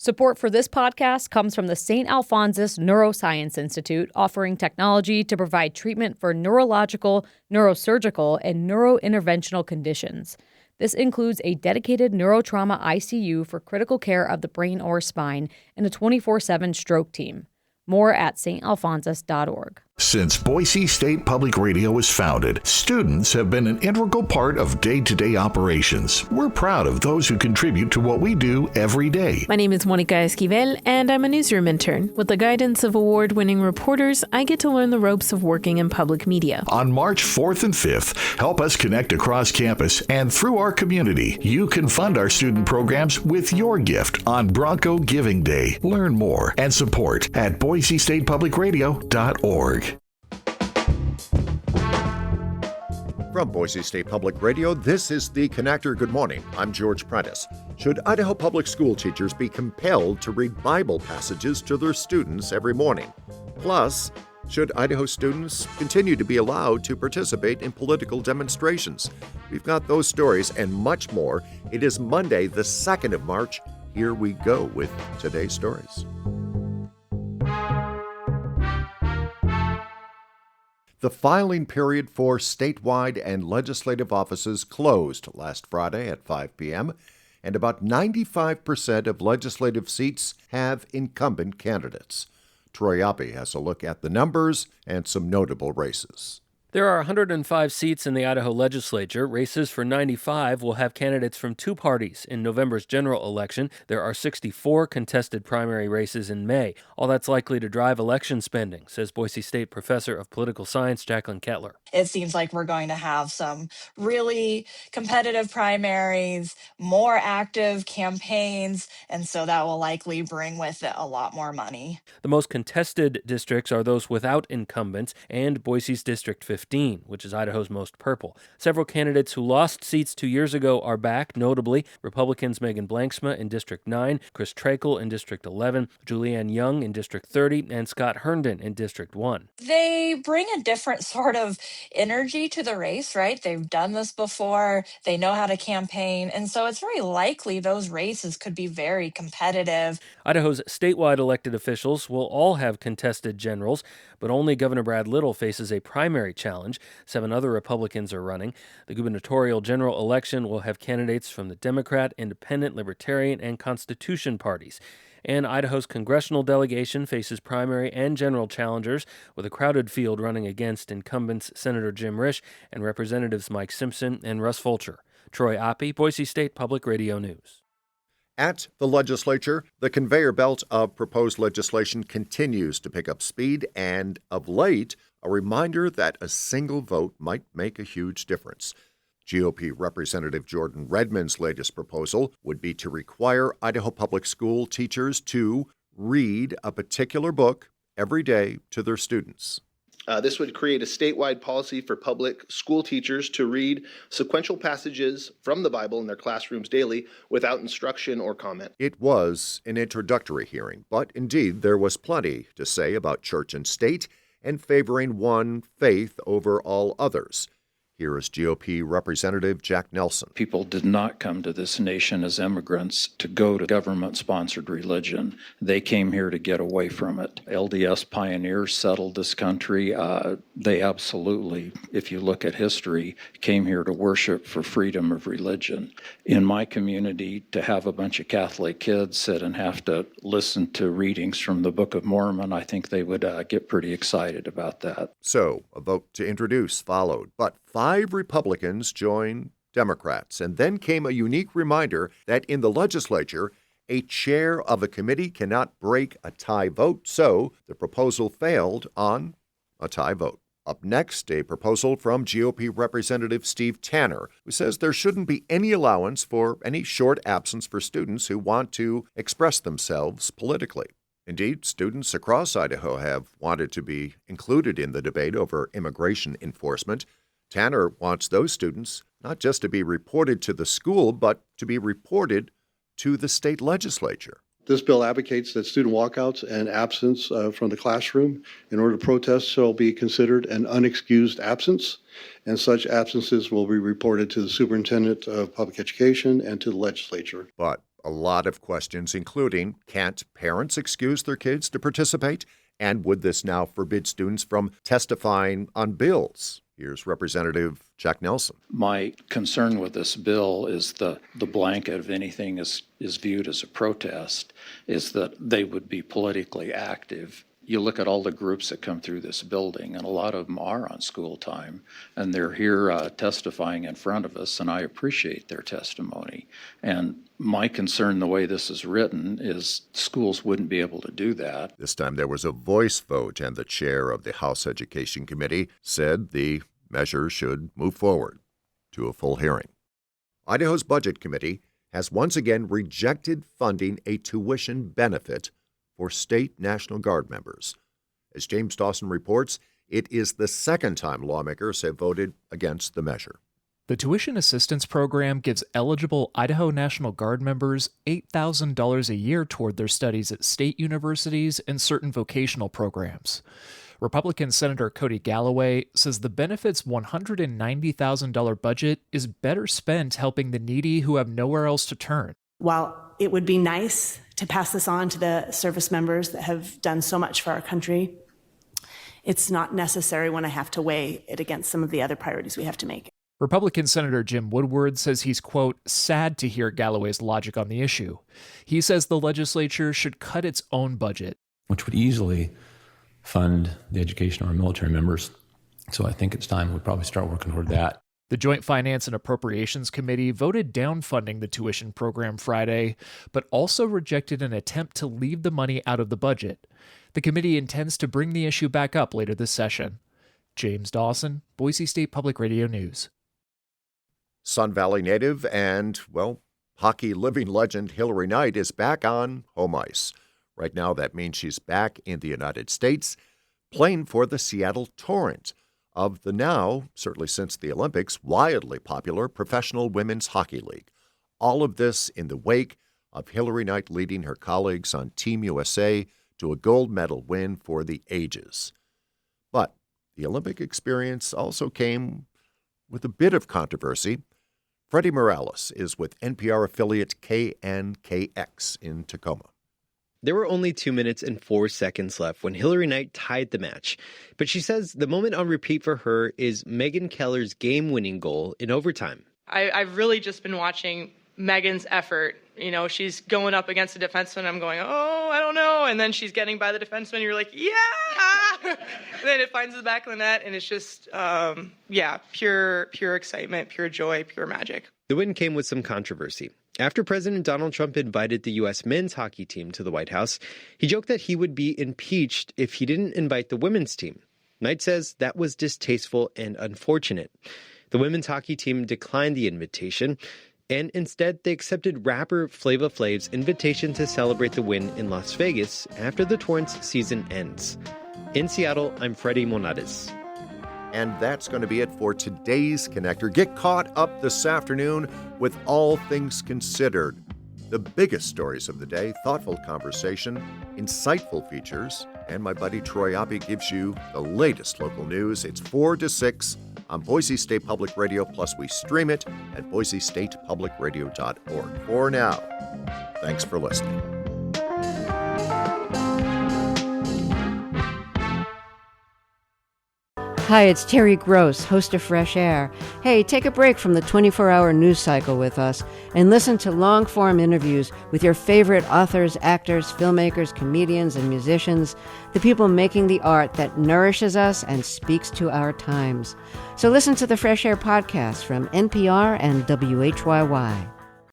Support for this podcast comes from the St. Alphonsus Neuroscience Institute, offering technology to provide treatment for neurological, neurosurgical, and neurointerventional conditions. This includes a dedicated neurotrauma ICU for critical care of the brain or spine and a 24/7 stroke team. More at stalphonsus.org. Since Boise State Public Radio was founded, students have been an integral part of day-to-day operations. We're proud of those who contribute to what we do every day. My name is Monica Esquivel, and I'm a newsroom intern. With the guidance of award-winning reporters, I get to learn the ropes of working in public media. On March 4th and 5th, help us connect across campus and through our community. You can fund our student programs with your gift on Bronco Giving Day. Learn more and support at boisestatepublicradio.org. From Boise State Public Radio, this is The Connector. Good morning. I'm George Prentice. Should Idaho public school teachers be compelled to read Bible passages to their students every morning? Plus, should Idaho students continue to be allowed to participate in political demonstrations? We've got those stories and much more. It is Monday, the 2nd of March. Here we go with today's stories. The filing period for statewide and legislative offices closed last Friday at 5 p.m., and about 95% of legislative seats have incumbent candidates. Troy Oppie has a look at the numbers and some notable races. There are 105 seats in the Idaho legislature. Races for 95 will have candidates from two parties. In November's general election, there are 64 contested primary races in May. All that's likely to drive election spending, says Boise State professor of political science Jacqueline Kettler. It seems like we're going to have some really competitive primaries, more active campaigns, and so that will likely bring with it a lot more money. The most contested districts are those without incumbents and Boise's District 15, which is Idaho's most purple. Several candidates who lost seats 2 years ago are back, notably Republicans Megan Blanksma in District 9, Chris Trakel in District 11, Julianne Young in District 30, and Scott Herndon in District 1. They bring a different sort of energy to the race, right? They've done this before, they know how to campaign, and so it's very likely those races could be very competitive. Idaho's statewide elected officials will all have contested generals, but only Governor Brad Little faces a primary challenge. 7 other Republicans are running. The gubernatorial general election will have candidates from the Democrat, Independent, Libertarian, and Constitution parties. And Idaho's congressional delegation faces primary and general challengers, with a crowded field running against incumbents Senator Jim Risch and Representatives Mike Simpson and Russ Fulcher. Troy Oppie, Boise State Public Radio News. At the legislature, the conveyor belt of proposed legislation continues to pick up speed, and of late, a reminder that a single vote might make a huge difference. GOP Representative Jordan Redmond's latest proposal would be to require Idaho public school teachers to read a particular book every day to their students. This would create a statewide policy for public school teachers to read sequential passages from the Bible in their classrooms daily without instruction or comment. It was an introductory hearing, but indeed there was plenty to say about church and state and favoring one faith over all others. Here is GOP Representative Jack Nelson. People did not come to this nation as immigrants to go to government-sponsored religion. They came here to get away from it. LDS pioneers settled this country. They absolutely, if you look at history, came here to worship for freedom of religion. In my community, to have a bunch of Catholic kids sit and have to listen to readings from the Book of Mormon, I think they would get pretty excited about that. So, a vote to introduce followed, but 5 Republicans joined Democrats, and then came a unique reminder that in the legislature, a chair of a committee cannot break a tie vote, so the proposal failed on a tie vote. Up next, a proposal from GOP Representative Steve Tanner, who says there shouldn't be any allowance for any short absence for students who want to express themselves politically. Indeed, students across Idaho have wanted to be included in the debate over immigration enforcement. Tanner wants those students not just to be reported to the school, but to be reported to the state legislature. This bill advocates that student walkouts and absence from the classroom in order to protest shall be considered an unexcused absence, and such absences will be reported to the superintendent of public education and to the legislature. But a lot of questions, including, can't parents excuse their kids to participate? And would this now forbid students from testifying on bills? Here's Representative Jack Nelson. My concern with this bill is the blanket of anything is viewed as a protest, is that they would be politically active. You look at all the groups that come through this building, and a lot of them are on school time, and they're here testifying in front of us, and I appreciate their testimony. And my concern, the way this is written, is schools wouldn't be able to do that. This time there was a voice vote, and the chair of the House Education Committee said the measure should move forward to a full hearing. Idaho's Budget Committee has once again rejected funding a tuition benefit for state National Guard members. As James Dawson reports, it is the second time lawmakers have voted against the measure. The tuition assistance program gives eligible Idaho National Guard members $8,000 a year toward their studies at state universities and certain vocational programs. Republican Senator Cody Galloway says the benefit's $190,000 budget is better spent helping the needy who have nowhere else to turn. While it would be nice to pass this on to the service members that have done so much for our country, it's not necessary when I have to weigh it against some of the other priorities we have to make. Republican Senator Jim Woodward says he's, quote, sad to hear Galloway's logic on the issue. He says the legislature should cut its own budget, which would easily fund the education of our military members. So I think it's time we probably start working toward that. The Joint Finance and Appropriations Committee voted down funding the tuition program Friday, but also rejected an attempt to leave the money out of the budget. The committee intends to bring the issue back up later this session. James Dawson, Boise State Public Radio News. Sun Valley native and, hockey living legend Hilary Knight is back on home ice. Right now, that means she's back in the United States, playing for the Seattle Torrent of the now, certainly since the Olympics, wildly popular Professional Women's Hockey League. All of this in the wake of Hilary Knight leading her colleagues on Team USA to a gold medal win for the ages. But the Olympic experience also came with a bit of controversy. Freddie Morales is with NPR affiliate KNKX in Tacoma. There were only 2 minutes and 4 seconds left when Hilary Knight tied the match. But she says the moment on repeat for her is Megan Keller's game-winning goal in overtime. I've really just been watching Megan's effort. You know, she's going up against a defenseman. I'm going, I don't know. And then she's getting by the defenseman. You're like, yeah! And then it finds the back of the net, and it's just, pure excitement, pure joy, pure magic. The win came with some controversy. After President Donald Trump invited the U.S. men's hockey team to the White House, he joked that he would be impeached if he didn't invite the women's team. Knight says that was distasteful and unfortunate. The women's hockey team declined the invitation, and instead they accepted rapper Flava Flav's invitation to celebrate the win in Las Vegas after the Torrent's season ends. In Seattle, I'm Freddie Monades. And that's going to be it for today's Connector. Get caught up this afternoon with All Things Considered. The biggest stories of the day, thoughtful conversation, insightful features, and my buddy Troy Abbey gives you the latest local news. It's 4 to 6 on Boise State Public Radio, plus we stream it at boisestatepublicradio.org. For now, thanks for listening. Hi, it's Terry Gross, host of Fresh Air. Hey, take a break from the 24-hour news cycle with us and listen to long-form interviews with your favorite authors, actors, filmmakers, comedians, and musicians, the people making the art that nourishes us and speaks to our times. So listen to the Fresh Air podcast from NPR and WHYY.